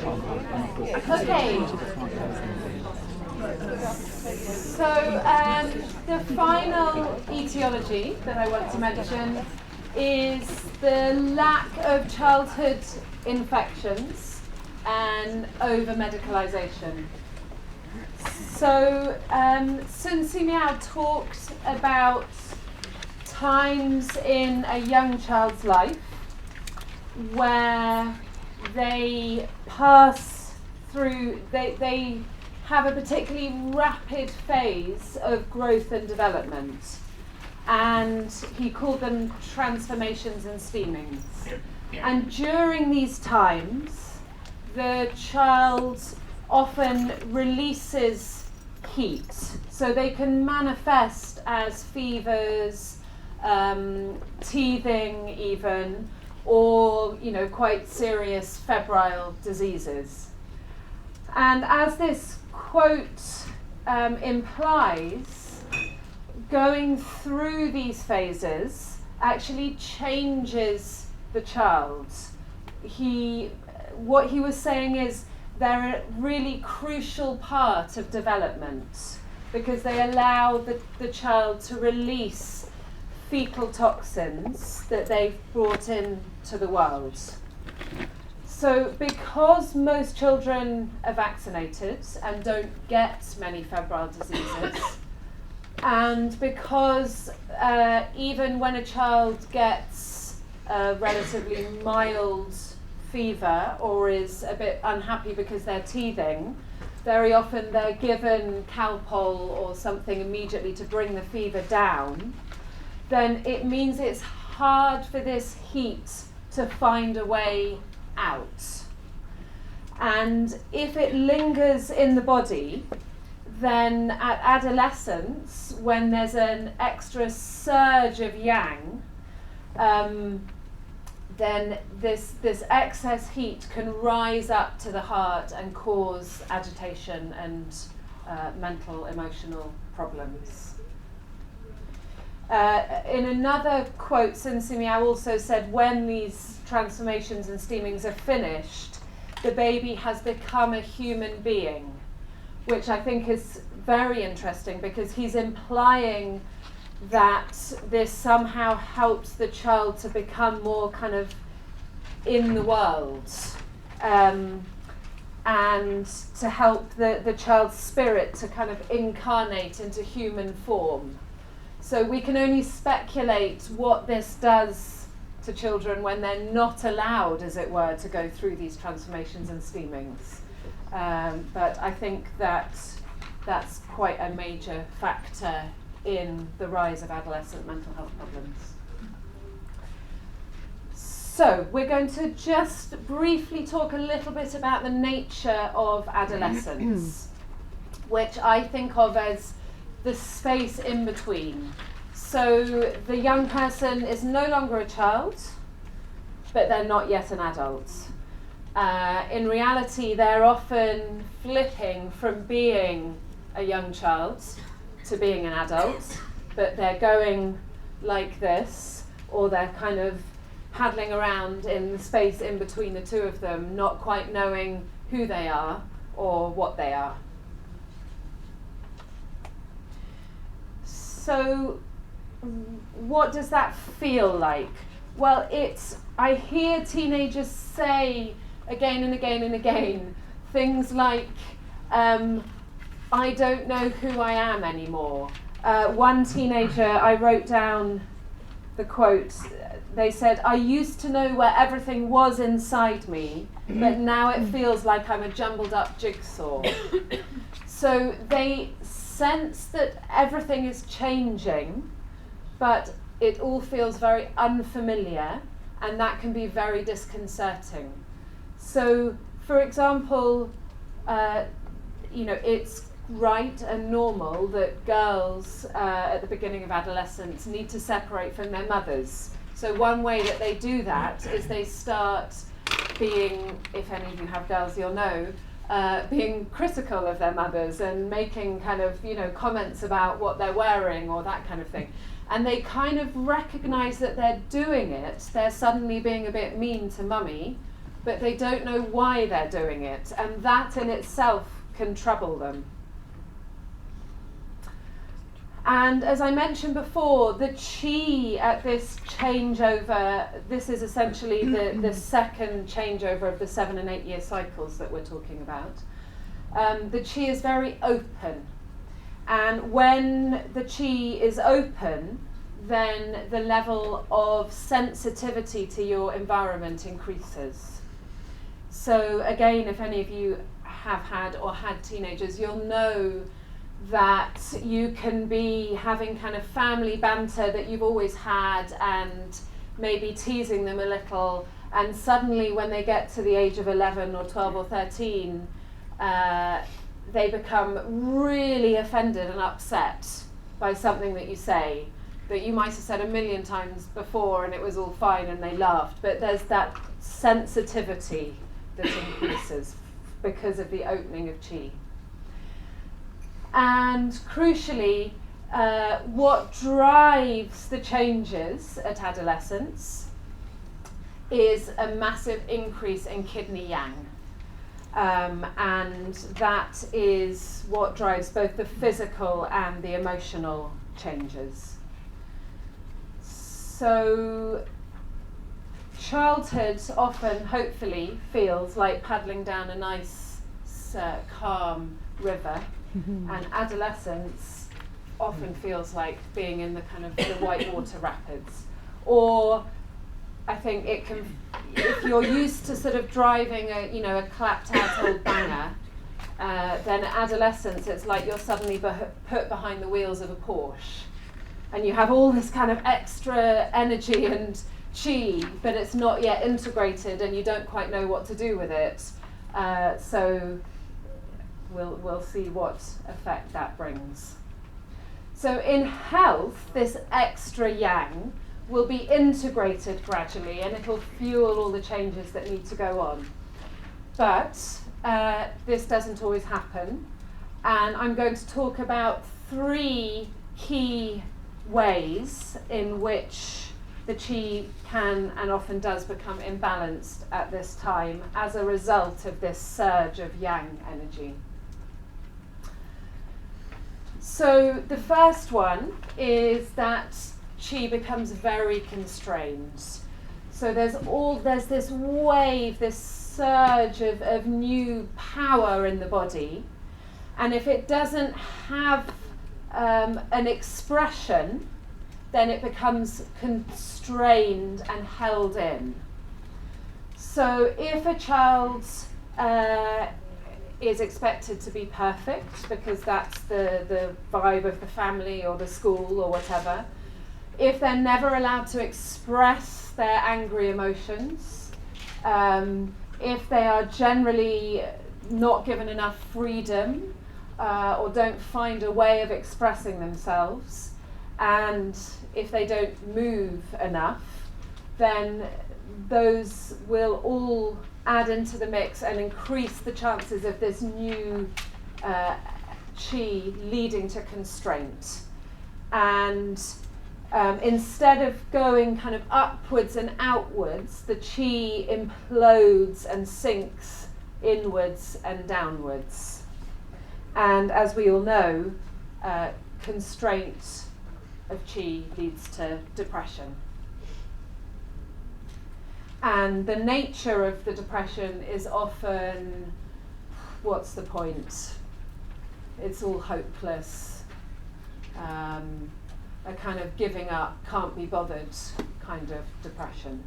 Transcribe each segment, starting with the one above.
Okay. So the final etiology that I want to mention is the lack of childhood infections and over-medicalisation. So Sun Si Miao talked about times in a young child's life where they pass through, they have a particularly rapid phase of growth and development, and he called them transformations and steamings. And during these times, the child often releases heat, so they can manifest as fevers, teething even, or quite serious febrile diseases. And as this quote implies, going through these phases actually changes the child. What he was saying is they're a really crucial part of development because they allow the child to release fecal toxins that they've brought into the world. So because most children are vaccinated and don't get many febrile diseases, and because even when a child gets a relatively mild fever or is a bit unhappy because they're teething, very often they're given Calpol or something immediately to bring the fever down, then it means it's hard for this heat to find a way out. And if it lingers in the body, then at adolescence, when there's an extra surge of yang, then this excess heat can rise up to the heart and cause agitation and mental, emotional problems. In another quote, Sun Si Miao also said, when these transformations and steamings are finished, the baby has become a human being, which I think is very interesting because he's implying that this somehow helps the child to become more kind of in the world, and to help the child's spirit to kind of incarnate into human form. So we can only speculate what this does to children when they're not allowed, as it were, to go through these transformations and steamings. But I think that's quite a major factor in the rise of adolescent mental health problems. So we're going to just briefly talk a little bit about the nature of adolescence, which I think of as the space in between. So the young person is no longer a child, but they're not yet an adult. In reality, they're often flipping from being a young child to being an adult, but they're going like this, or they're kind of paddling around in the space in between the two of them, not quite knowing who they are or what they are. So what does that feel like? Well, I hear teenagers say again and again and again things like, I don't know who I am anymore. One teenager, I wrote down the quote, they said, I used to know where everything was inside me, but now it feels like I'm a jumbled up jigsaw. So they sense that everything is changing, but it all feels very unfamiliar, and that can be very disconcerting. So, for example, it's right and normal that girls at the beginning of adolescence need to separate from their mothers. So one way that they do that is they start being, if any of you have girls, you'll know, being critical of their mothers and making kind of, comments about what they're wearing or that kind of thing. And they kind of recognise that they're doing it. They're suddenly being a bit mean to mummy, but they don't know why they're doing it, and that in itself can trouble them. And as I mentioned before, the qi at this changeover, this is essentially the second changeover of the 7 and 8 year cycles that we're talking about. The qi is very open. And when the qi is open, then the level of sensitivity to your environment increases. So again, if any of you have had or had teenagers, you'll know that you can be having kind of family banter that you've always had and maybe teasing them a little, and suddenly when they get to the age of 11 or 12 or 13, they become really offended and upset by something that you say that you might have said a million times before and it was all fine and they laughed, but there's that sensitivity that increases because of the opening of qi. And crucially, what drives the changes at adolescence is a massive increase in kidney yang. And that is what drives both the physical and the emotional changes. So childhood often, hopefully, feels like paddling down a nice, calm river. And adolescence often feels like being in the kind of the whitewater rapids. Or I think it can, if you're used to sort of driving a clapped out old banger, then at adolescence it's like you're suddenly put behind the wheels of a Porsche. And you have all this kind of extra energy and qi, but it's not yet integrated and you don't quite know what to do with it. So we'll see what effect that brings. So in health, this extra yang will be integrated gradually and it'll fuel all the changes that need to go on. But this doesn't always happen. And I'm going to talk about 3 key ways in which the qi can and often does become imbalanced at this time as a result of this surge of yang energy. So the first one is that qi becomes very constrained. So there's this wave, this surge of new power in the body, and if it doesn't have an expression, then it becomes constrained and held in. So if a child is expected to be perfect because that's the vibe of the family or the school or whatever, if they're never allowed to express their angry emotions, if they are generally not given enough freedom or don't find a way of expressing themselves, and if they don't move enough, then those will all add into the mix and increase the chances of this new qi leading to constraint. And instead of going kind of upwards and outwards, the qi implodes and sinks inwards and downwards. And as we all know, constraint of qi leads to depression. And the nature of the depression is often, what's the point? It's all hopeless, a kind of giving up, can't be bothered kind of depression.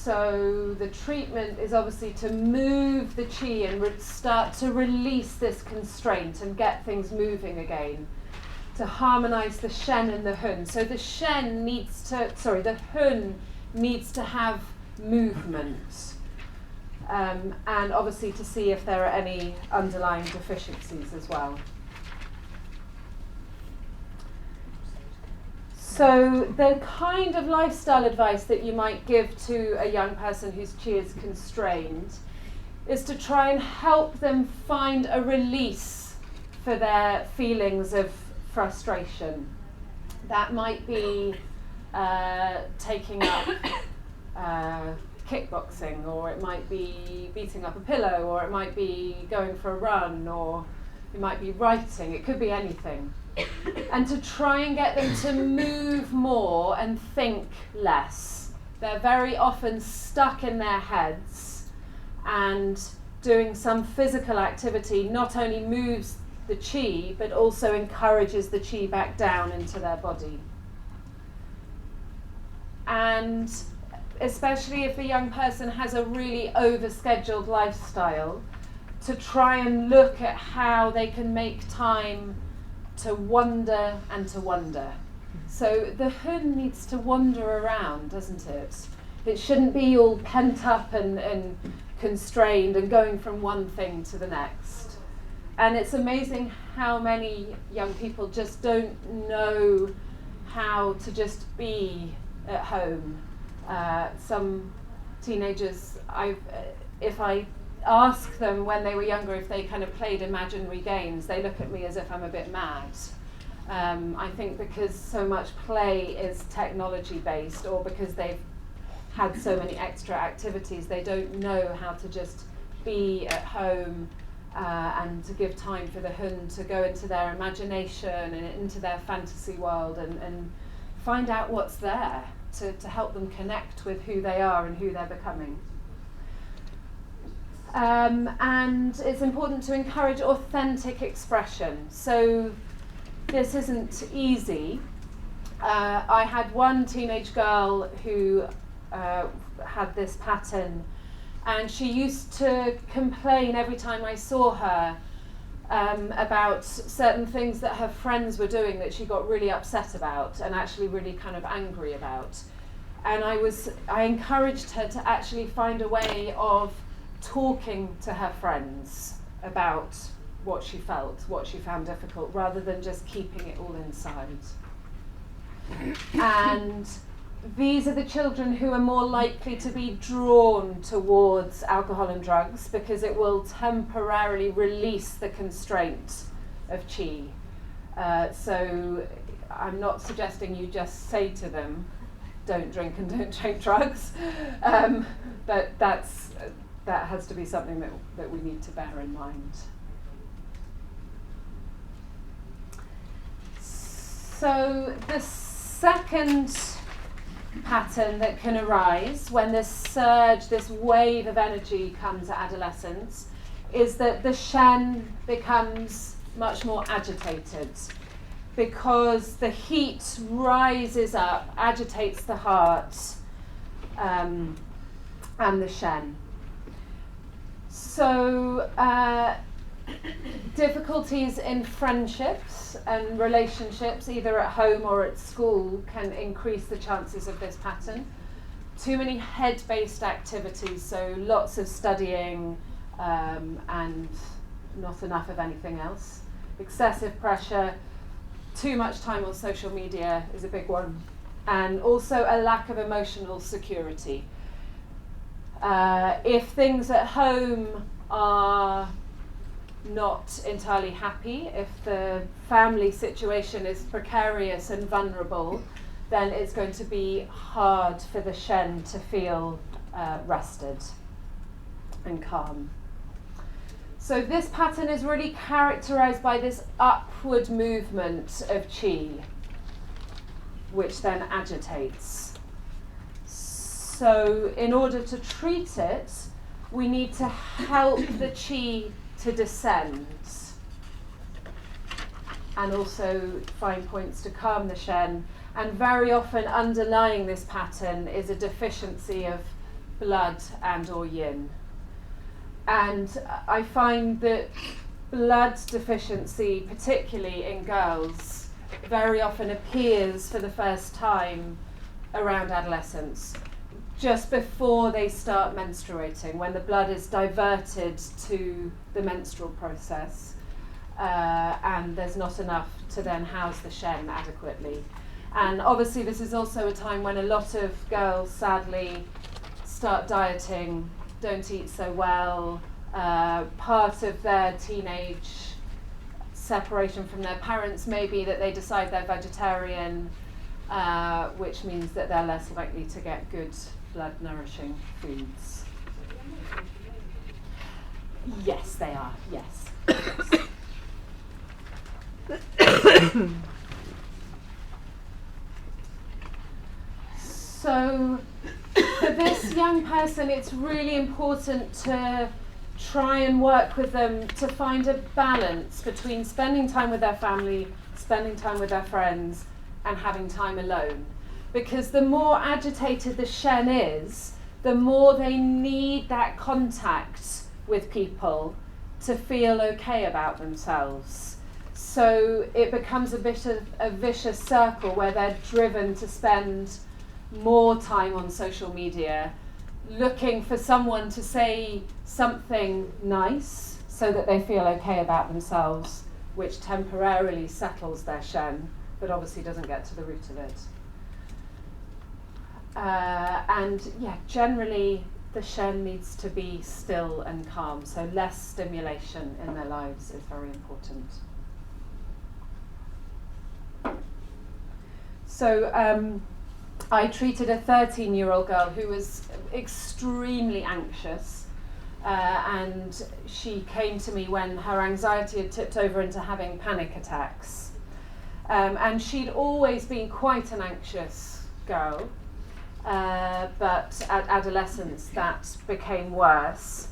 So the treatment is obviously to move the qi and start to release this constraint and get things moving again, to harmonize the shen and the hun. So the the hun needs to have movement, and obviously to see if there are any underlying deficiencies as well. So the kind of lifestyle advice that you might give to a young person whose qi is constrained is to try and help them find a release for their feelings of frustration. That might be taking up kickboxing, or it might be beating up a pillow, or it might be going for a run, or it might be writing. It could be anything. And to try and get them to move more and think less. They're very often stuck in their heads, and doing some physical activity not only moves the chi, but also encourages the chi back down into their body. And especially if a young person has a really overscheduled lifestyle, to try and look at how they can make time to wander and to wonder. So the hun needs to wander around, doesn't it? It shouldn't be all pent up and constrained and going from one thing to the next. And it's amazing how many young people just don't know how to just be at home. Some teenagers, if I ask them when they were younger if they kind of played imaginary games, they look at me as if I'm a bit mad. I think because so much play is technology based, or because they've had so many extra activities, they don't know how to just be at home and to give time for the hun to go into their imagination and into their fantasy world and find out what's there to help them connect with who they are and who they're becoming. And it's important to encourage authentic expression. So this isn't easy. I had one teenage girl who had this pattern, and she used to complain every time I saw her about certain things that her friends were doing that she got really upset about and actually really kind of angry about. And I encouraged her to actually find a way of talking to her friends about what she felt, what she found difficult, rather than just keeping it all inside. And these are the children who are more likely to be drawn towards alcohol and drugs, because it will temporarily release the constraint of chi. So I'm not suggesting you just say to them, don't drink and don't take drugs, but that has to be something that we need to bear in mind. So the second pattern that can arise when this surge, this wave of energy comes at adolescence, is that the shen becomes much more agitated, because the heat rises up, agitates the heart and the shen. So difficulties in friendships and relationships, either at home or at school, can increase the chances of this pattern. Too many head-based activities, so lots of studying and not enough of anything else. Excessive pressure, too much time on social media is a big one. And also a lack of emotional security. If things at home are not entirely happy, if the family situation is precarious and vulnerable, then it's going to be hard for the shen to feel rested and calm. So this pattern is really characterized by this upward movement of chi, which then agitates. So in order to treat it, we need to help the chi to descend, and also find points to calm the shen. And very often underlying this pattern is a deficiency of blood and or yin. And I find that blood deficiency, particularly in girls, very often appears for the first time around adolescence, just before they start menstruating, when the blood is diverted to the menstrual process, and there's not enough to then house the shen adequately. And obviously this is also a time when a lot of girls sadly start dieting, don't eat so well. Part of their teenage separation from their parents may be that they decide they're vegetarian, which means that they're less likely to get good blood nourishing foods. Yes, they are, yes. So for this young person, it's really important to try and work with them to find a balance between spending time with their family, spending time with their friends, and having time alone. Because the more agitated the Shen is, the more they need that contact with people to feel okay about themselves. So it becomes a bit of a vicious circle where they're driven to spend more time on social media, looking for someone to say something nice so that they feel okay about themselves, which temporarily settles their Shen, but obviously doesn't get to the root of it. Generally the Shen needs to be still and calm, so less stimulation in their lives is very important. So I treated a 13-year-old girl who was extremely anxious, and she came to me when her anxiety had tipped over into having panic attacks. And she'd always been quite an anxious girl, but at adolescence that became worse.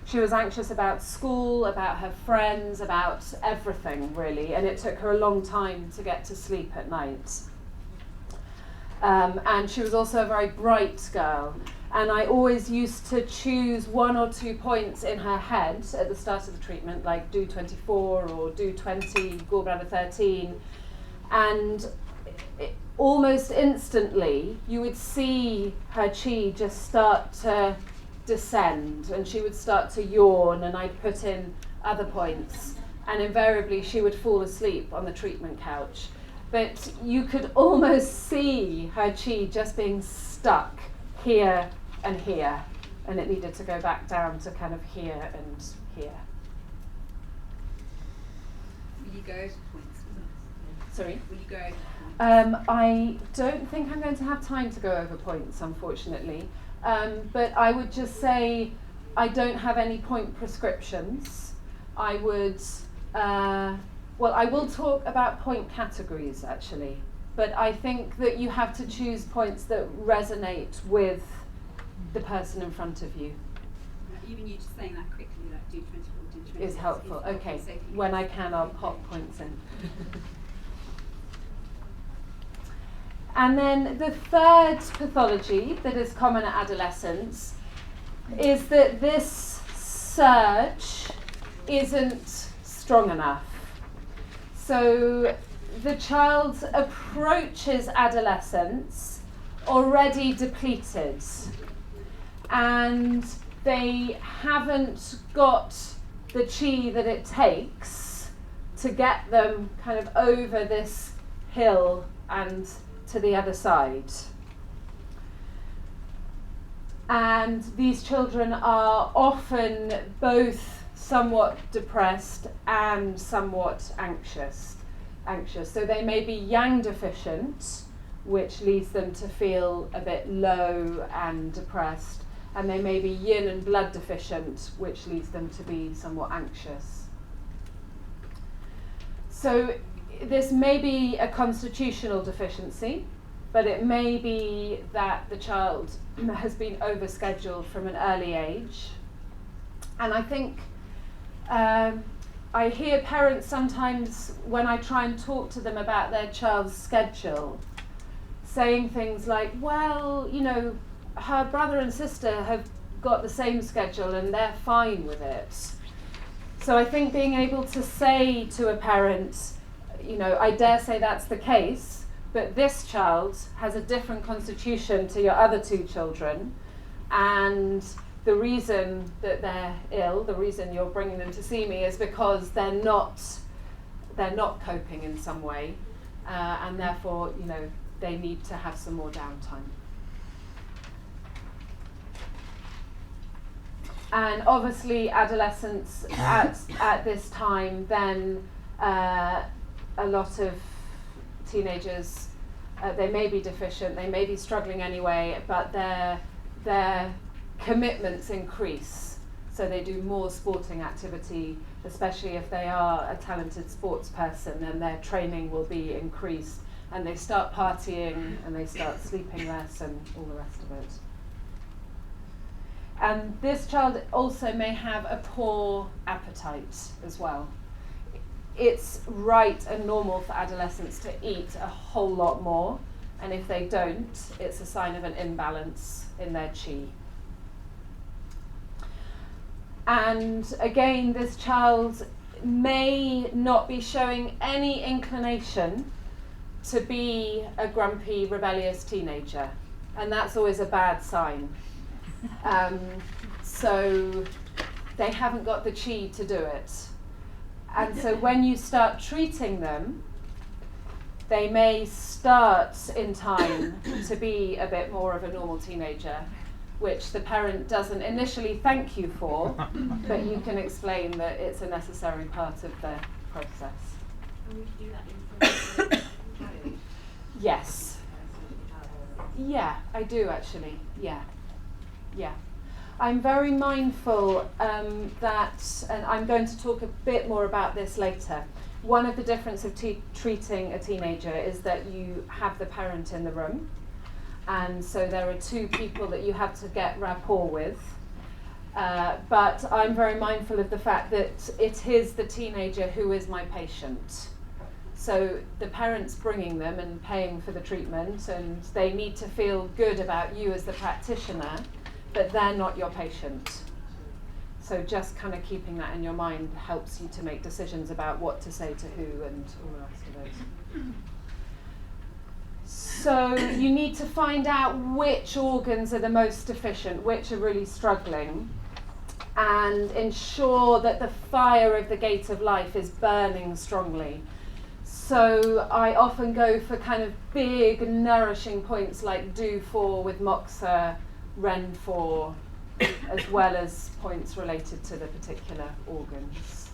She was anxious about school, about her friends, about everything really, and it took her a long time to get to sleep at night. And she was also a very bright girl, and I always used to choose 1 or 2 points in her head at the start of the treatment, like do 24 or do 20, gallbladder 13, and almost instantly you would see her chi just start to descend, and she would start to yawn, and I'd put in other points, and invariably she would fall asleep on the treatment couch. But you could almost see her chi just being stuck here and here, and it needed to go back down to kind of here and here. Will you go over points with us? Sorry? Will you go over points? I don't think I'm going to have time to go over points, unfortunately. But I would just say I don't have any point prescriptions. I would... I will talk about point categories actually, but I think that you have to choose points that resonate with the person in front of you. Even you just saying that quickly, like do 24, do 20 is helpful. Okay, so when I can I'll pop points in. And then the third pathology that is common at adolescence is that this surge isn't strong enough. So the child approaches adolescence already depleted, and they haven't got the chi that it takes to get them kind of over this hill and to the other side. And these children are often both somewhat depressed and somewhat anxious. So they may be yang deficient, which leads them to feel a bit low and depressed, and they may be yin and blood deficient, which leads them to be somewhat anxious. So this may be a constitutional deficiency, but it may be that the child has been overscheduled from an early age. And I think I hear parents sometimes, when I try and talk to them about their child's schedule, saying things like, well, you know, her brother and sister have got the same schedule and they're fine with it. So I think being able to say to a parent, you know, I dare say that's the case, but this child has a different constitution to your other 2 children, and the reason that they're ill, the reason you're bringing them to see me is because they're not coping in some way, and therefore, you know, they need to have some more downtime. And obviously adolescents at this time then A lot of teenagers, they may be deficient, they may be struggling anyway, but their commitments increase. So they do more sporting activity, especially if they are a talented sports person, and their training will be increased. And they start partying, and they start sleeping less, and all the rest of it. And this child also may have a poor appetite as well. It's right and normal for adolescents to eat a whole lot more, and if they don't, it's a sign of an imbalance in their chi. And again, this child may not be showing any inclination to be a grumpy, rebellious teenager, and that's always a bad sign. So they haven't got the chi to do it. And so when you start treating them, they may start in time to be a bit more of a normal teenager, which the parent doesn't initially thank you for, but you can explain that it's a necessary part of the process. And we can do that in childhood. Yes. Yeah, I do actually. Yeah. I'm very mindful that, and I'm going to talk a bit more about this later, one of the differences of treating a teenager is that you have the parent in the room, and so there are two people that you have to get rapport with. But I'm very mindful of the fact that it is the teenager who is my patient. So the parent's bringing them and paying for the treatment, and they need to feel good about you as the practitioner, but they're not your patient. So just kind of keeping that in your mind helps you to make decisions about what to say to who and all the rest of it. So you need to find out which organs are the most deficient, which are really struggling, and ensure that the fire of the gate of life is burning strongly. So I often go for kind of big nourishing points like do 4 with moxa, Ren 4, as well as points related to the particular organs.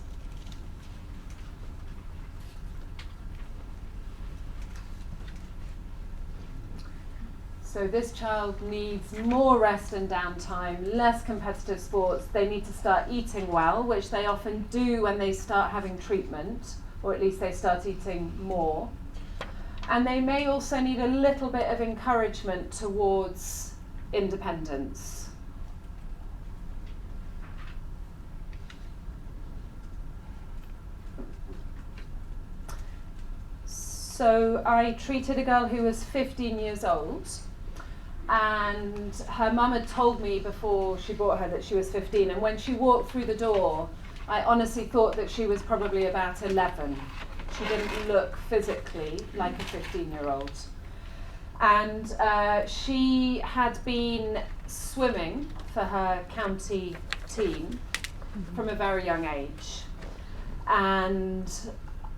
So this child needs more rest and downtime, less competitive sports. They need to start eating well, which they often do when they start having treatment, or at least they start eating more. And they may also need a little bit of encouragement towards independence. So I treated a girl who was 15 years old, and her mum had told me before she brought her that she was 15, and when she walked through the door, I honestly thought that she was probably about 11. She didn't look physically like a 15-year-old. And she had been swimming for her county team from a very young age. And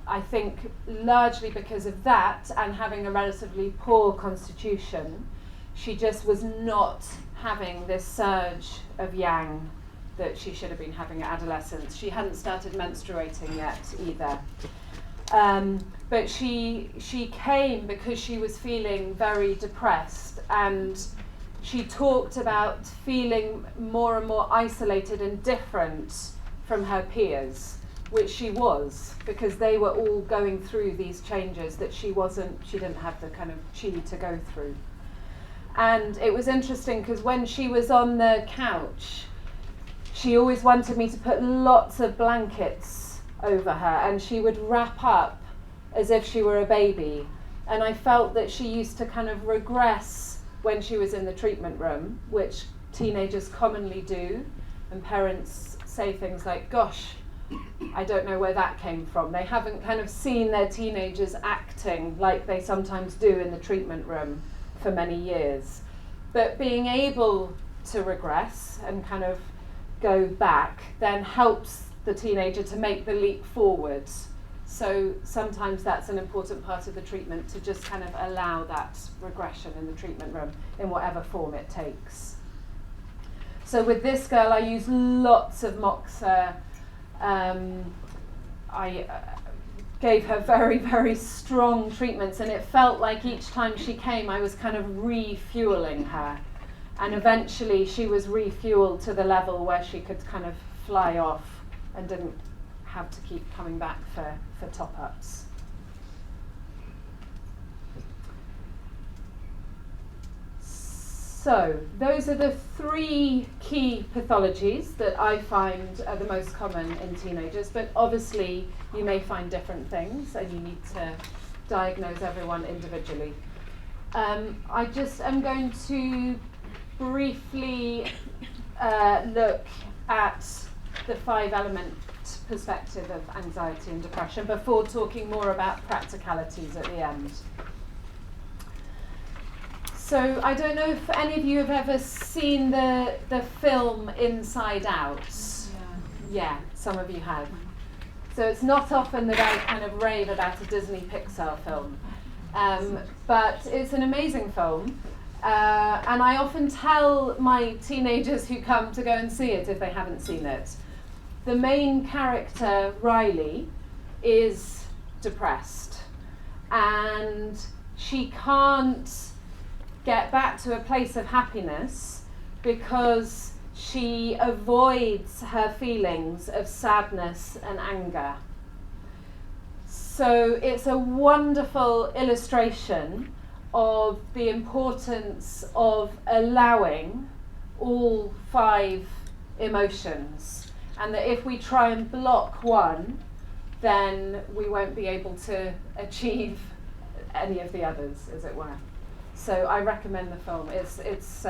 I think largely because of that and having a relatively poor constitution, she just was not having this surge of yang that she should have been having at adolescence. She hadn't started menstruating yet either. But she came because she was feeling very depressed, and she talked about feeling more and more isolated and different from her peers, which she was, because they were all going through these changes that she didn't have the kind of chi to go through. And it was interesting because when she was on the couch, she always wanted me to put lots of blankets over her, and she would wrap up as if she were a baby. And I felt that she used to kind of regress when she was in the treatment room, which teenagers commonly do, and parents say things like, gosh, I don't know where that came from. They haven't kind of seen their teenagers acting like they sometimes do in the treatment room for many years. But being able to regress and kind of go back then helps the teenager to make the leap forwards. So sometimes that's an important part of the treatment, to just kind of allow that regression in the treatment room in whatever form it takes. So with this girl, I use lots of moxa. I gave her very, very strong treatments, and it felt like each time she came I was kind of refueling her, and eventually she was refueled to the level where she could kind of fly off and didn't have to keep coming back for top-ups. So those are the 3 key pathologies that I find are the most common in teenagers, but obviously you may find different things and you need to diagnose everyone individually. I just am going to briefly look at the 5-element perspective of anxiety and depression before talking more about practicalities at the end. So I don't know if any of you have ever seen the film Inside Out. Yeah, some of you have. So it's not often that I kind of rave about a Disney Pixar film, but it's an amazing film. And I often tell my teenagers who come to go and see it if they haven't seen it. The main character, Riley, is depressed, and she can't get back to a place of happiness because she avoids her feelings of sadness and anger. So it's a wonderful illustration of the importance of allowing all 5 emotions, and that if we try and block one, then we won't be able to achieve any of the others, as it were. So I recommend the film. It's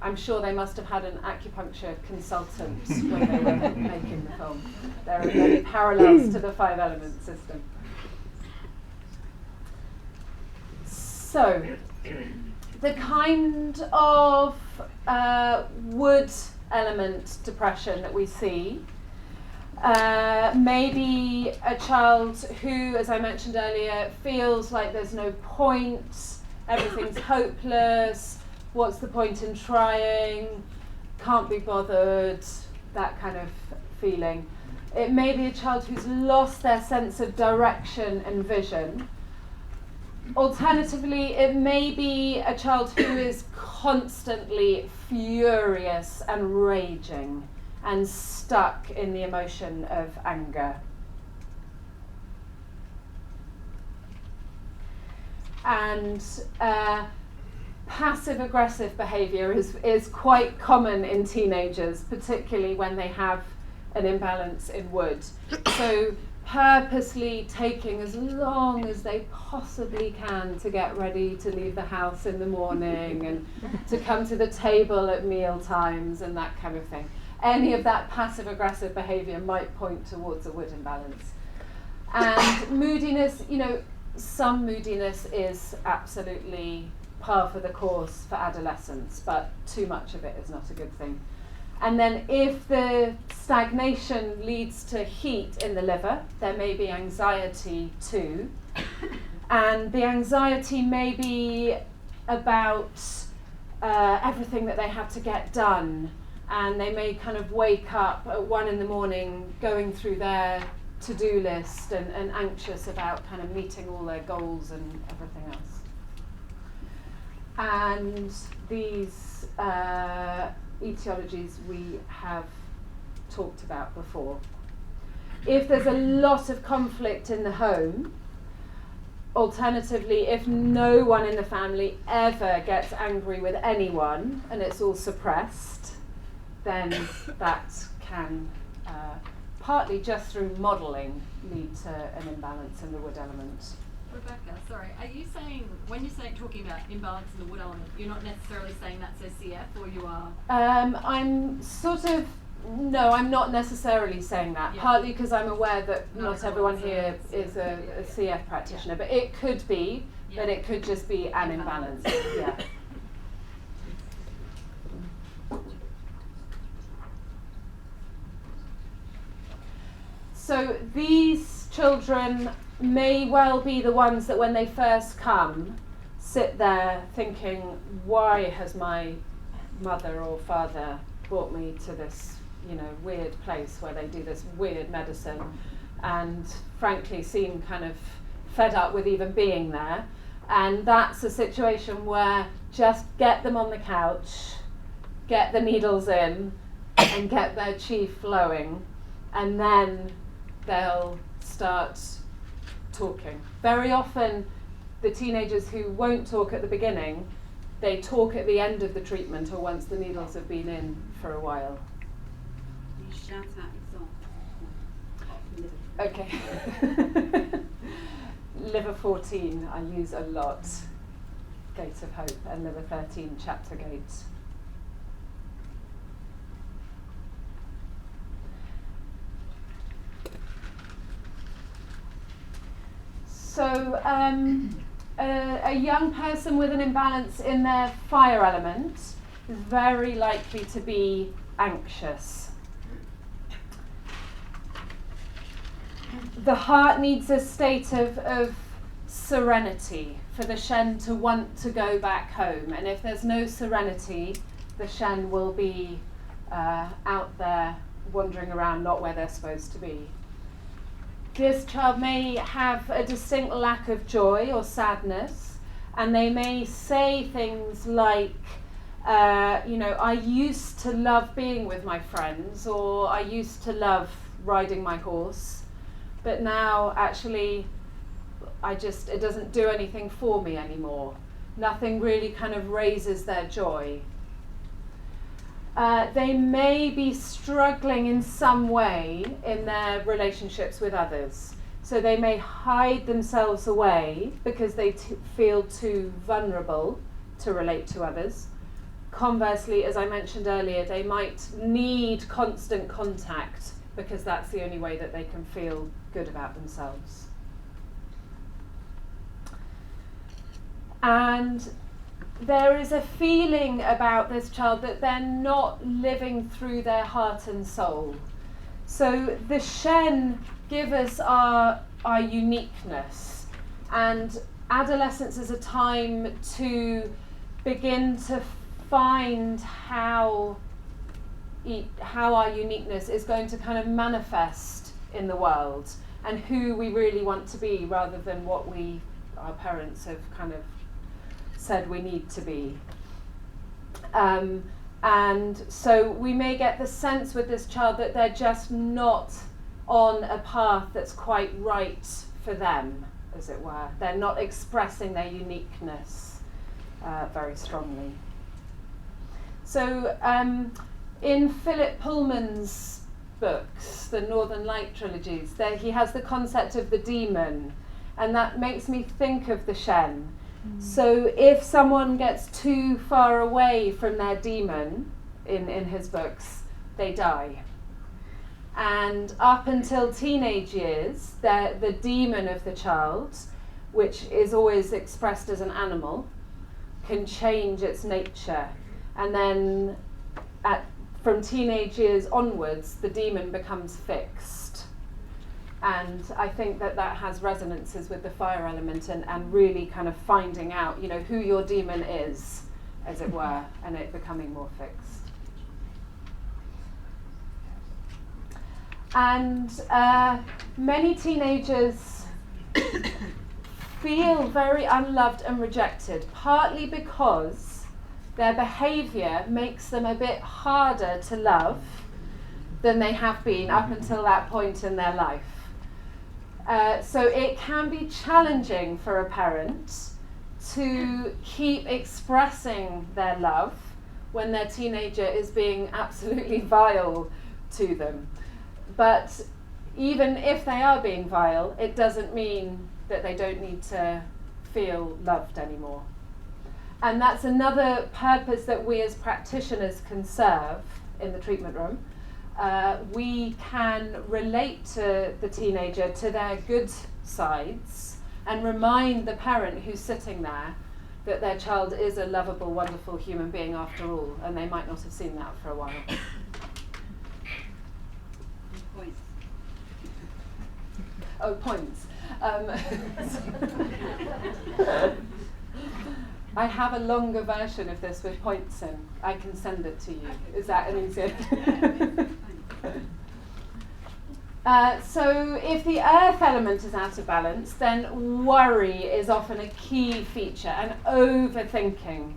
I'm sure they must have had an acupuncture consultant when they were making the film. There are many parallels to the 5-element system. So, the kind of wood element depression that we see may be a child who, as I mentioned earlier, feels like there's no point, everything's hopeless, what's the point in trying, can't be bothered, that kind of feeling. It may be a child who's lost their sense of direction and vision. Alternatively, it may be a child who is constantly furious and raging and stuck in the emotion of anger. And passive-aggressive behaviour is quite common in teenagers, particularly when they have an imbalance in wood. So purposely taking as long as they possibly can to get ready to leave the house in the morning and to come to the table at meal times and that kind of thing. Any of that passive-aggressive behaviour might point towards a wood imbalance. And moodiness, some moodiness is absolutely par for the course for adolescence, but too much of it is not a good thing. And then if the stagnation leads to heat in the liver, there may be anxiety too. And the anxiety may be about everything that they have to get done. And they may kind of wake up at 1 a.m. going through their to-do list and anxious about kind of meeting all their goals and everything else. And these etiologies we have talked about before. If there's a lot of conflict in the home, alternatively, if no one in the family ever gets angry with anyone and it's all suppressed, then that can partly just through modelling lead to an imbalance in the wood element. Rebecca, sorry, are you saying, when you're talking about imbalance in the wood element, you're not necessarily saying that's CF, or you are? I'm I'm not necessarily saying that, partly because I'm aware that not everyone here is a CF practitioner, but it could be, but it could just be an imbalance. Yeah. So these children may well be the ones that when they first come sit there thinking, why has my mother or father brought me to this weird place where they do this weird medicine? and frankly seem kind of fed up with even being there. And that's a situation where just get them on the couch, get the needles in, and get their chi flowing, and then they'll start talking. Very often, the teenagers who won't talk at the beginning, they talk at the end of the treatment or once the needles have been in for a while. You shout out examples. Okay. Liver 14 I use a lot. Gate of Hope, and Liver 13, Chapter Gate. So a young person with an imbalance in their fire element is very likely to be anxious. The heart needs a state of serenity for the Shen to want to go back home. And if there's no serenity, the Shen will be out there wandering around, not where they're supposed to be. This child may have a distinct lack of joy or sadness, and they may say things like, I used to love being with my friends, or I used to love riding my horse, but now actually it doesn't do anything for me anymore. Nothing really kind of raises their joy. They may be struggling in some way in their relationships with others. So they may hide themselves away because they feel too vulnerable to relate to others. Conversely, as I mentioned earlier, they might need constant contact because that's the only way that they can feel good about themselves. And there is a feeling about this child that they're not living through their heart and soul. So the Shen give us our uniqueness, and adolescence is a time to begin to find how our uniqueness is going to kind of manifest in the world and who we really want to be rather than what our parents have kind of said we need to be. And so we may get the sense with this child that they're just not on a path that's quite right for them, as it were. They're not expressing their uniqueness very strongly. So in Philip Pullman's books, the Northern Light trilogies, he has the concept of the demon, and that makes me think of the Shen. So if someone gets too far away from their demon in his books, they die. And up until teenage years, the demon of the child, which is always expressed as an animal, can change its nature. And then from teenage years onwards, the demon becomes fixed. And I think that has resonances with the fire element and really kind of finding out, who your demon is, as it were, and it becoming more fixed. And many teenagers feel very unloved and rejected, partly because their behaviour makes them a bit harder to love than they have been up until that point in their life. So it can be challenging for a parent to keep expressing their love when their teenager is being absolutely vile to them. But even if they are being vile, it doesn't mean that they don't need to feel loved anymore. And that's another purpose that we as practitioners can serve in the treatment room. We can relate to the teenager, to their good sides, and remind the parent who's sitting there that their child is a lovable, wonderful human being after all, and they might not have seen that for a while. Points. Oh, points. I have a longer version of this with points in. I can send it to you. Is that an easier? So if the earth element is out of balance, then worry is often a key feature, and overthinking.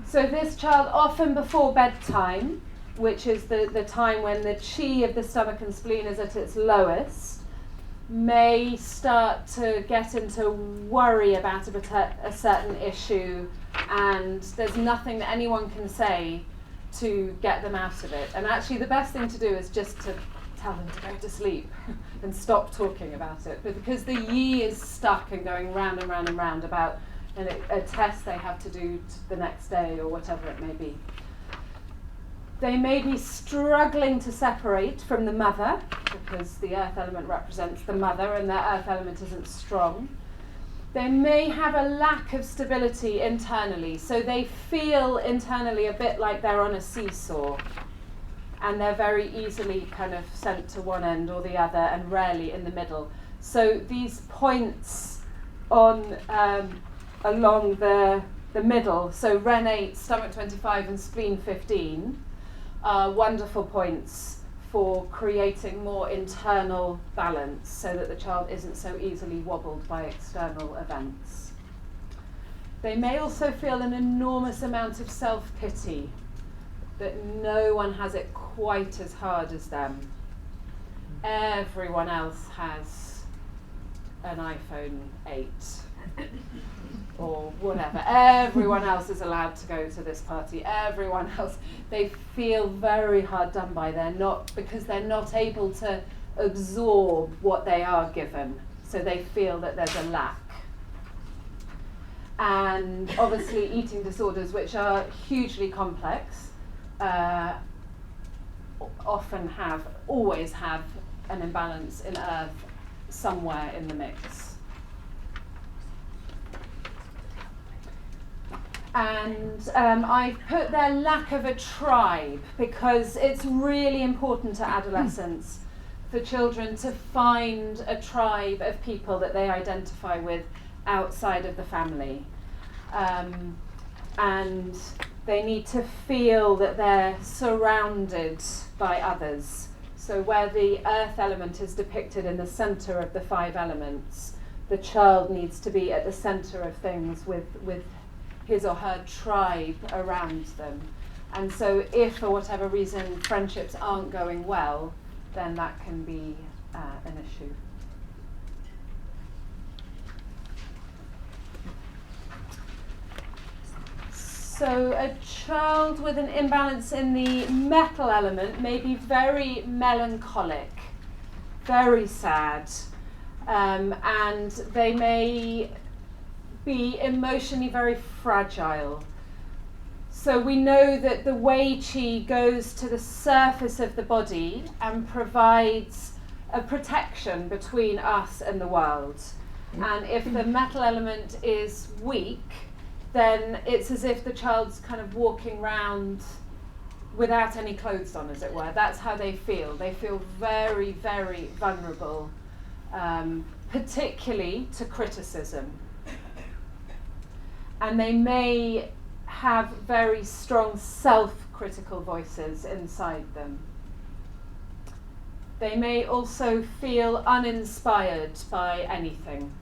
So this child, often before bedtime, which is the time when the chi of the stomach and spleen is at its lowest, may start to get into worry about a certain issue, and there's nothing that anyone can say to get them out of it. And actually the best thing to do is just to tell them to go to sleep and stop talking about it. But because the yi is stuck and going round and round and round about a test they have to do the next day or whatever it may be. They may be struggling to separate from the mother, because the earth element represents the mother and their earth element isn't strong. They may have a lack of stability internally, so they feel internally a bit like they're on a seesaw, and they're very easily kind of sent to one end or the other and rarely in the middle. So these points on along the middle, so Ren 8, stomach 25 and spleen 15, are wonderful points for creating more internal balance so that the child isn't so easily wobbled by external events. They may also feel an enormous amount of self-pity, that no one has it quite as hard as them. Everyone else has an iPhone 8 or whatever. Everyone else is allowed to go to this party. Everyone else, they feel very hard done by. Because they're not able to absorb what they are given. So they feel that there's a lack. And obviously eating disorders, which are hugely complex, always have an imbalance in earth somewhere in the mix. And I've put their lack of a tribe, because it's really important to adolescents for children to find a tribe of people that they identify with outside of the family. And they need to feel that they're surrounded by others. So where the earth element is depicted in the center of the 5 elements, the child needs to be at the center of things with his or her tribe around them. And so if for whatever reason friendships aren't going well, then that can be an issue. So a child with an imbalance in the metal element may be very melancholic, very sad, and they may be emotionally very fragile. So we know that the Wei Qi goes to the surface of the body and provides a protection between us and the world. And if the metal element is weak, then it's as if the child's kind of walking around without any clothes on, as it were. That's how they feel. They feel very, very vulnerable, particularly to criticism. And they may have very strong self-critical voices inside them. They may also feel uninspired by anything.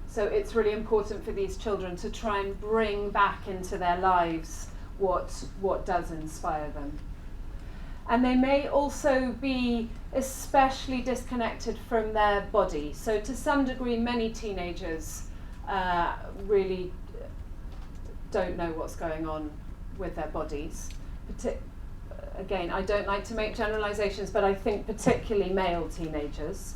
So it's really important for these children to try and bring back into their lives what does inspire them. And they may also be especially disconnected from their body. So to some degree, many teenagers really don't know what's going on with their bodies. Again, I don't like to make generalizations, but I think particularly male teenagers.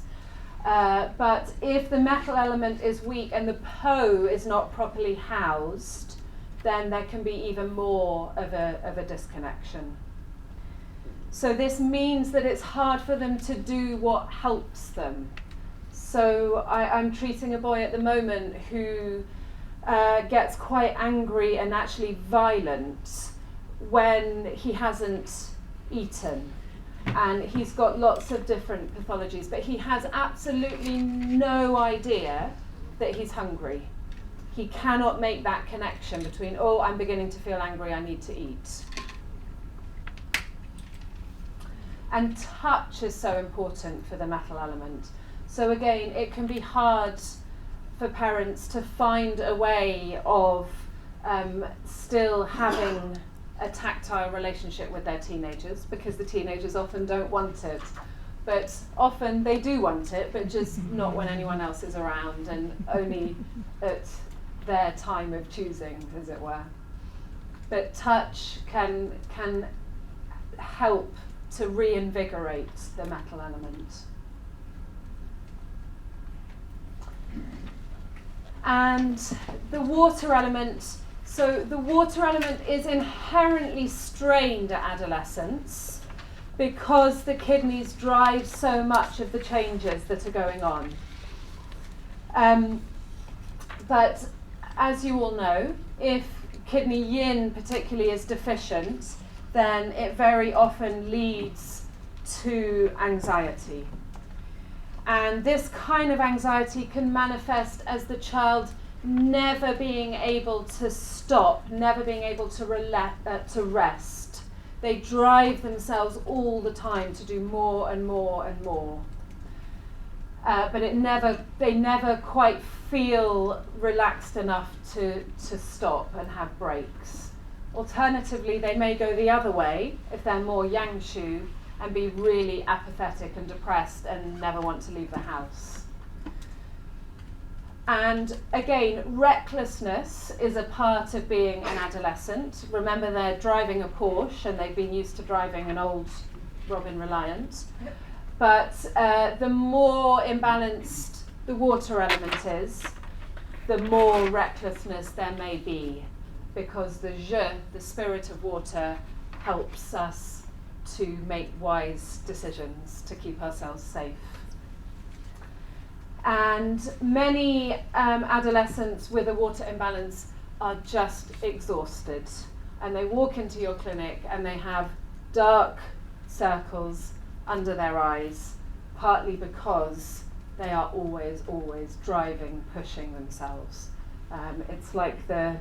But if the metal element is weak and the Po is not properly housed, then there can be even more of a disconnection. So this means that it's hard for them to do what helps them. So I'm treating a boy at the moment who gets quite angry and actually violent when he hasn't eaten. And he's got lots of different pathologies, but he has absolutely no idea that he's hungry. He cannot make that connection between, oh, I'm beginning to feel angry, I need to eat. And touch is so important for the metal element. So again, it can be hard for parents to find a way of still having a tactile relationship with their teenagers, because the teenagers often don't want it. But often they do want it, but just not when anyone else is around, and only at their time of choosing, as it were. But touch can help to reinvigorate the metal element. And the water element, so the water element is inherently strained at adolescence because the kidneys drive so much of the changes that are going on. But as you all know, if kidney yin particularly is deficient, then it very often leads to anxiety. And this kind of anxiety can manifest as the child never being able to stop, never being able to rest. They drive themselves all the time to do more and more and more. But they never quite feel relaxed enough to stop and have breaks. Alternatively, they may go the other way if they're more yang shu and be really apathetic and depressed and never want to leave the house. And again, recklessness is a part of being an adolescent. Remember, they're driving a Porsche and they've been used to driving an old Robin Reliant. But the more imbalanced the water element is, the more recklessness there may be, because the je, the spirit of water, helps us to make wise decisions to keep ourselves safe. And many adolescents with a water imbalance are just exhausted, and they walk into your clinic and they have dark circles under their eyes, partly because they are always driving, pushing themselves. It's like the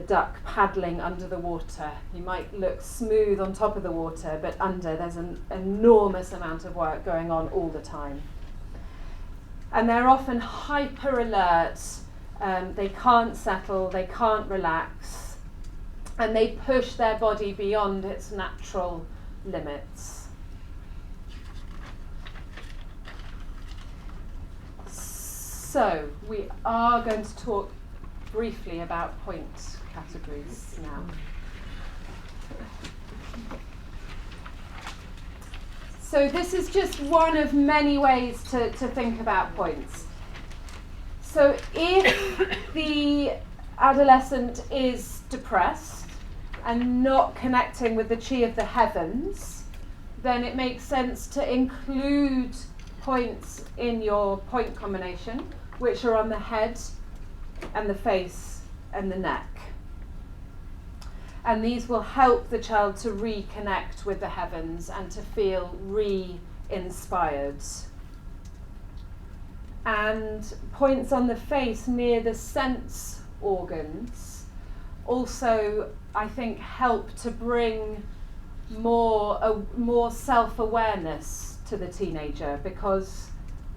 duck paddling under the water. You might look smooth on top of the water, but under there's an enormous amount of work going on all the time. And they're often hyper alert, they can't settle, they can't relax, and they push their body beyond its natural limits. So we are going to talk briefly about point categories now. So this is just one of many ways to think about points. So if the adolescent is depressed and not connecting with the chi of the heavens, then it makes sense to include points in your point combination, which are on the head and the face and the neck. And these will help the child to reconnect with the heavens and to feel re-inspired. And points on the face near the sense organs also, I think, help to bring more self-awareness to the teenager, because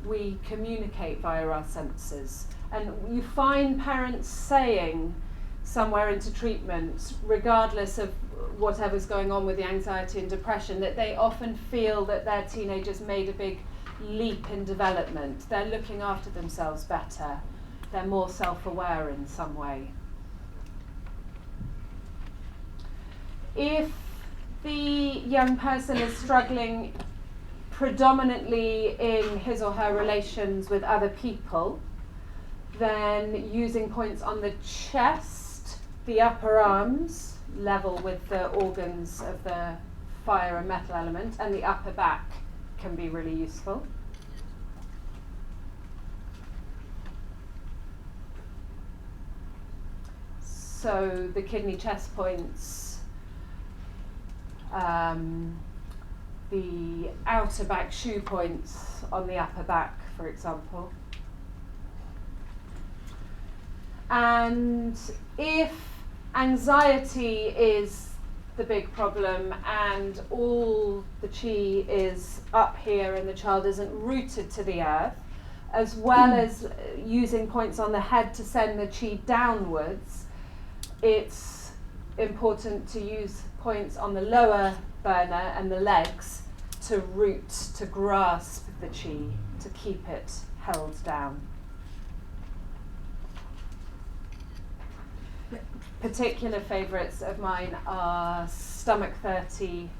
we communicate via our senses. And you find parents saying somewhere into treatment, regardless of whatever's going on with the anxiety and depression, that they often feel that their teenagers made a big leap in development. They're looking after themselves better. They're more self-aware in some way. If the young person is struggling predominantly in his or her relations with other people, then using points on the chest, the upper arms, level with the organs of the fire and metal element, and the upper back can be really useful. So the kidney chest points, the outer back shoe points on the upper back, for example. And if anxiety is the big problem and all the chi is up here and the child isn't rooted to the earth, as well as using points on the head to send the chi downwards, it's important to use points on the lower burner and the legs to root, to grasp the chi, to keep it held down. Particular favourites of mine are stomach 30,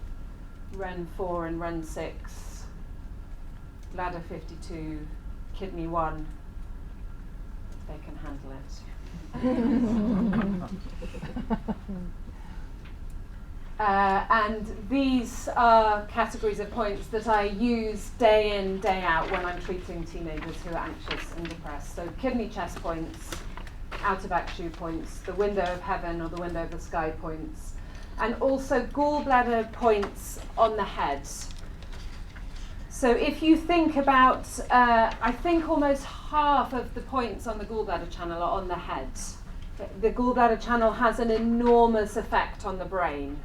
Ren 4 and Ren 6, bladder 52, kidney 1, if they can handle it. And these are categories of points that I use day in, day out when I'm treating teenagers who are anxious and depressed. So kidney chest points, out of BAcC points, the window of heaven or the window of the sky points, and also gallbladder points on the head. So if you think about, I think almost half of the points on the gallbladder channel are on the head. The gallbladder channel has an enormous effect on the brain.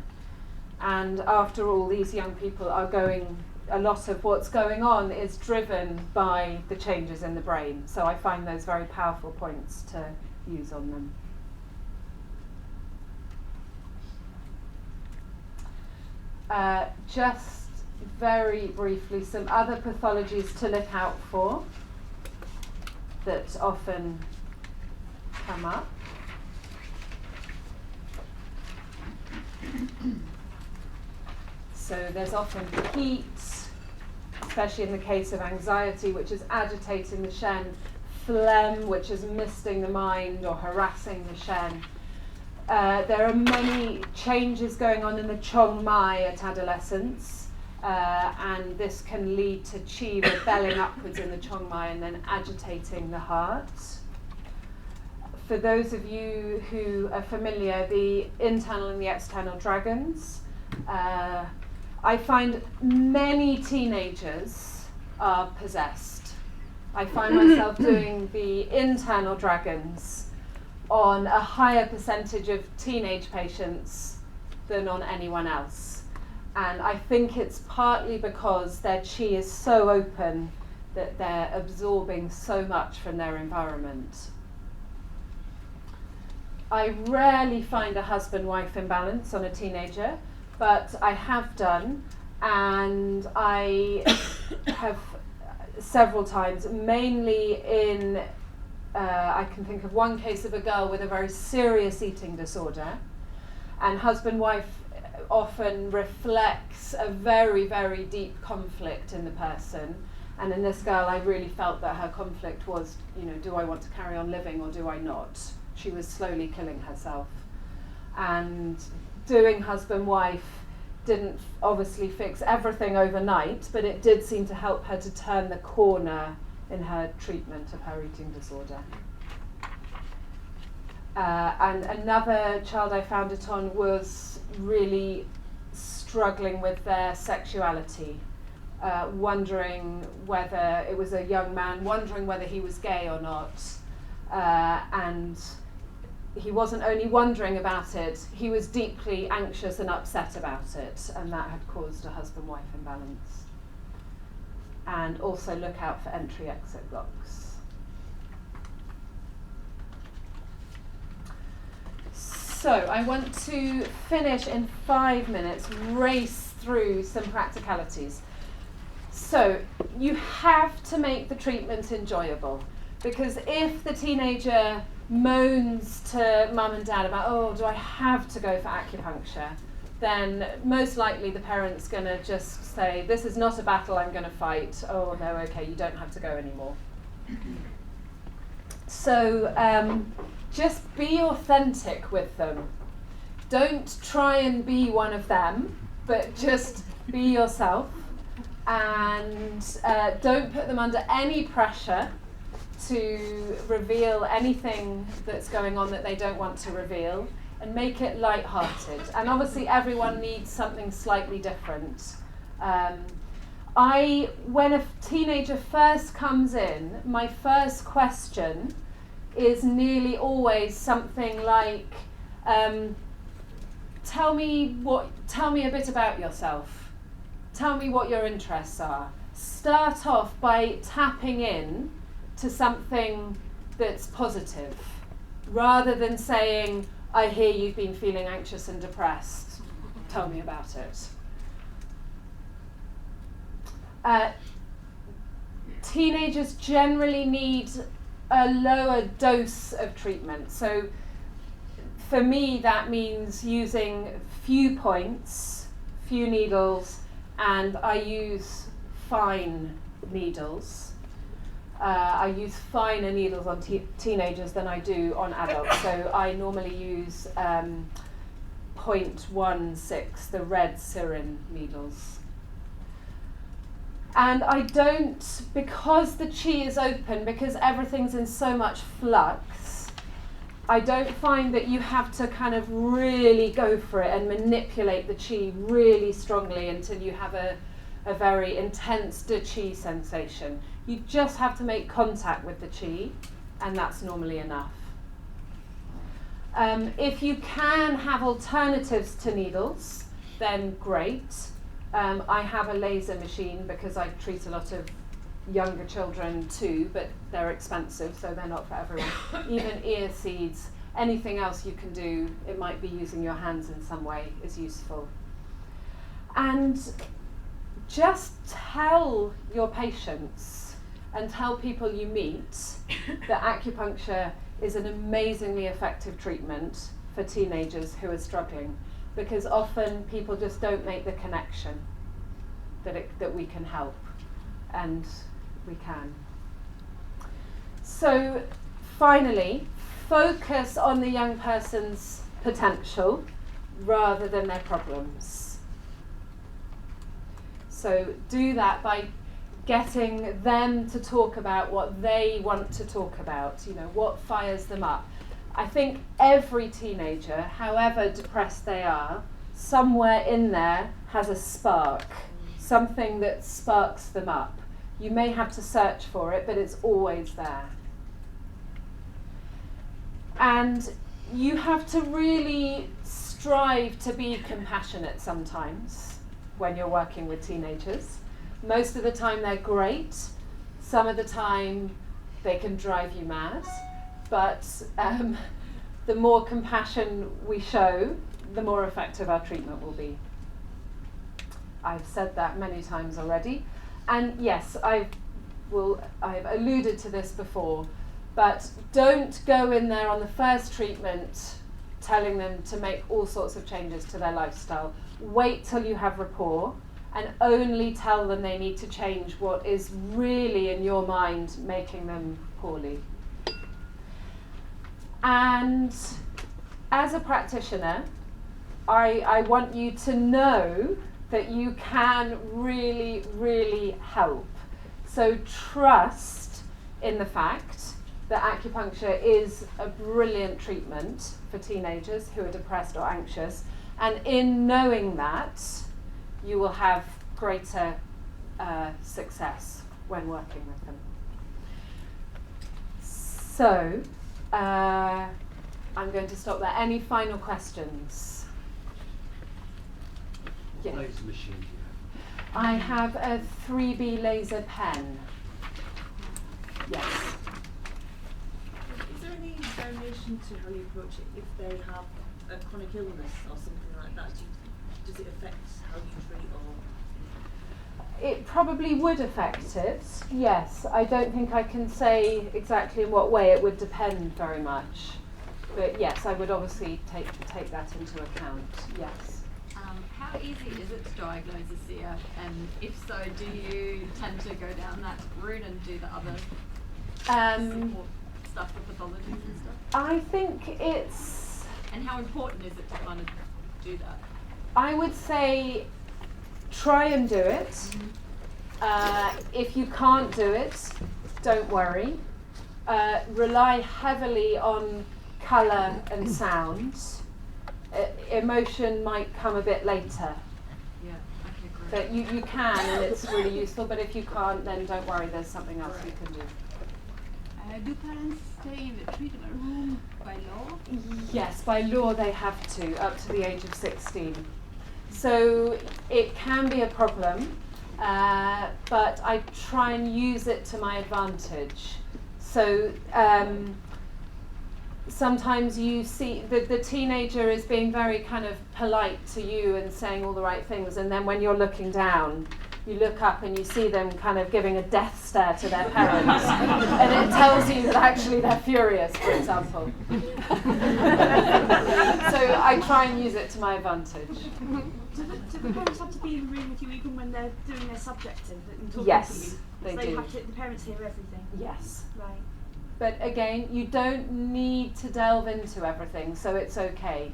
And after all, these young people are going, a lot of what's going on is driven by the changes in the brain. So I find those very powerful points to use on them. Just very briefly, some other pathologies to look out for that often come up. So there's often heat, especially in the case of anxiety, which is agitating the Shen, phlegm, which is misting the mind or harassing the Shen. There are many changes going on in the Chong Mai at adolescence, and this can lead to Qi rebelling upwards in the Chong Mai and then agitating the heart. For those of you who are familiar, the internal and the external dragons, I find many teenagers are possessed. I find myself doing the internal dragons on a higher percentage of teenage patients than on anyone else. And I think it's partly because their chi is so open that they're absorbing so much from their environment. I rarely find a husband-wife imbalance on a teenager, but I have done, and I have several times, mainly in, I can think of one case of a girl with a very serious eating disorder, and husband-wife often reflects a very, very deep conflict in the person. And in this girl, I really felt that her conflict was, do I want to carry on living or do I not? She was slowly killing herself. And doing husband-wife didn't obviously fix everything overnight, but it did seem to help her to turn the corner in her treatment of her eating disorder. And another child I found it on was really struggling with their sexuality, wondering whether it was a young man, wondering whether he was gay or not, and he wasn't only wondering about it, he was deeply anxious and upset about it, and that had caused a husband-wife imbalance. And also look out for entry-exit blocks. So I want to finish in 5 minutes, race through some practicalities. So you have to make the treatment enjoyable, because if the teenager moans to mum and dad about, oh, do I have to go for acupuncture, then most likely the parent's going to just say, this is not a battle I'm going to fight. Oh, no, okay, you don't have to go anymore. So just be authentic with them. Don't try and be one of them, but just be yourself. And don't put them under any pressure to reveal anything that's going on that they don't want to reveal, and make it light-hearted. And obviously everyone needs something slightly different. When a teenager first comes in, my first question is nearly always something like, tell me a bit about yourself. Tell me what your interests are. Start off by tapping in to something that's positive, rather than saying, I hear you've been feeling anxious and depressed. Tell me about it. Teenagers generally need a lower dose of treatment. So for me, that means using few points, few needles, and I use fine needles. I use finer needles on teenagers than I do on adults. So I normally use 0.16, the red Syrin needles. And I don't, because the chi is open, because everything's in so much flux, I don't find that you have to kind of really go for it and manipulate the chi really strongly until you have a very intense de chi sensation. You just have to make contact with the chi, and that's normally enough. If you can have alternatives to needles, then great. I have a laser machine because I treat a lot of younger children too, but they're expensive, so they're not for everyone. Even ear seeds, anything else you can do, it might be using your hands in some way, is useful. And just tell your patients and tell people you meet that acupuncture is an amazingly effective treatment for teenagers who are struggling, because often people just don't make the connection that we can help, and we can. So finally, focus on the young person's potential rather than their problems. So do that by getting them to talk about what they want to talk about, what fires them up. I think every teenager, however depressed they are, somewhere in there has a spark, something that sparks them up. You may have to search for it, but it's always there. And you have to really strive to be compassionate sometimes when you're working with teenagers. Most of the time they're great. Some of the time they can drive you mad. But the more compassion we show, the more effective our treatment will be. I've said that many times already. And yes, I've alluded to this before, but don't go in there on the first treatment telling them to make all sorts of changes to their lifestyle. Wait till you have rapport, and only tell them they need to change what is really in your mind making them poorly. And as a practitioner, I want you to know that you can really, really help. So trust in the fact that acupuncture is a brilliant treatment for teenagers who are depressed or anxious. And in knowing that, you will have greater success when working with them. So, I'm going to stop there. Any final questions? What laser machine do you have? I have a 3B laser pen. Yes. Is there any variation to how you approach it if they have a chronic illness or something like that? Does it affect how you treat or? It probably would affect it, yes. I don't think I can say exactly in what way. It would depend very much. But yes, I would obviously take that into account, yes. How easy is it to diagnose a CF? And if so, do you tend to go down that route and do the other support stuff with pathologies and stuff? I think it's... And how important is it to kind of do that? I would say try and do it. If you can't do it, don't worry. Rely heavily on colour and sound. Emotion might come a bit later. Yeah, okay, great. But you can, and it's really useful, but if you can't, then don't worry, there's something else you can do. Do parents stay in the treatment room by law? Yes, by law they have to, up to the age of 16. So it can be a problem, but I try and use it to my advantage. So sometimes you see the teenager is being very kind of polite to you and saying all the right things, and then when you're looking down, you look up and you see them kind of giving a death stare to their parents, and it tells you that actually they're furious, for example. So I try and use it to my advantage. Do the parents have to be in the room with you even when they're doing their subjective and talking Yes, to you? they So do. have to, the parents hear everything? Yes. Right. But again, you don't need to delve into everything, so it's okay.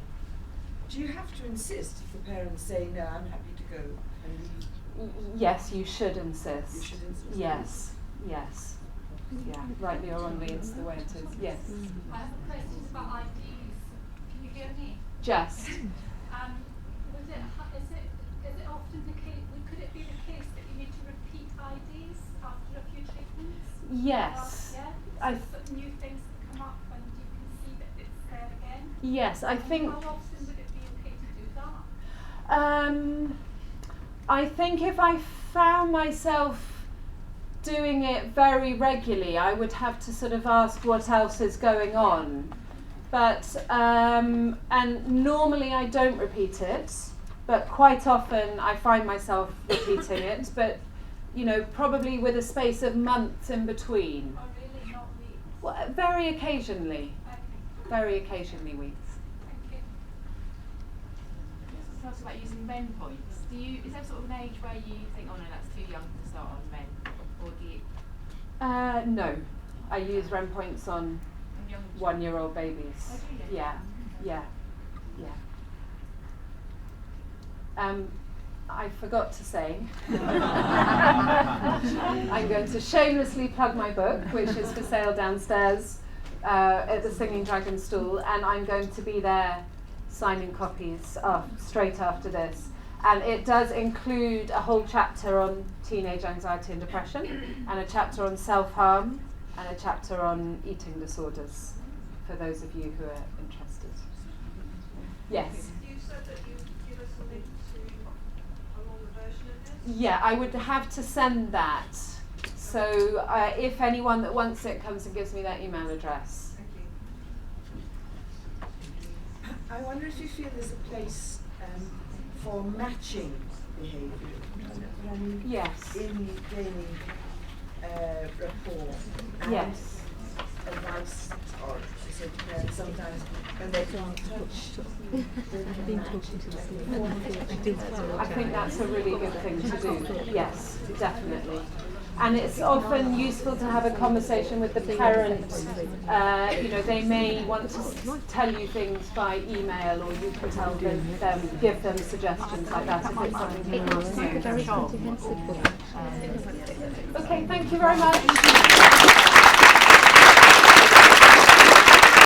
Do you have to insist if the parents say, no, I'm happy to go and leave? Yes, you should insist. You should insist. Yes, yes. Yeah, rightly or wrongly, it's the way it is. Yes. I have a question about IDs. Can you hear me? Just. Is it often the case? Could it be the case that you need to repeat IDs after a few treatments? Yes. Yeah. I So new things that come up and you can see that it's there again. Yes, I think. How often would it be okay to do that? I think if I found myself doing it very regularly, I would have to sort of ask what else is going on. But, and normally I don't repeat it, but quite often I find myself repeating it, but, you know, probably with a space of months in between. Or really not weeks? Well, very occasionally. Okay. Very occasionally weeks. Thank you. Let's talk about using REN points. Is there sort of an age where you think, oh no, that's too young to start on REN? Or do you? No. I use REM points on Young 1-year-old babies. Oh, do you? Yeah. I forgot to say, I'm going to shamelessly plug my book, which is for sale downstairs at the Singing Dragon stall, and I'm going to be there signing copies straight after this. And it does include a whole chapter on teenage anxiety and depression, and a chapter on self-harm, and a chapter on eating disorders, for those of you who are interested. Yes? You said that you give us a link to a longer version of this? Yeah, I would have to send that. So if anyone that wants it comes and gives me their email address. Thank you. I wonder if you feel there's a place for matching behaviour. Yes. In gaining rapport and Yes. advice, or sometimes when they can't touch. I think that's a really good thing to do. Yes, definitely. And it's often useful to have a conversation with the parent. You know, they may want to tell you things by email, or you can tell them, give them suggestions like that if it's something you want to do. Very comprehensive book. Okay, thank you very much.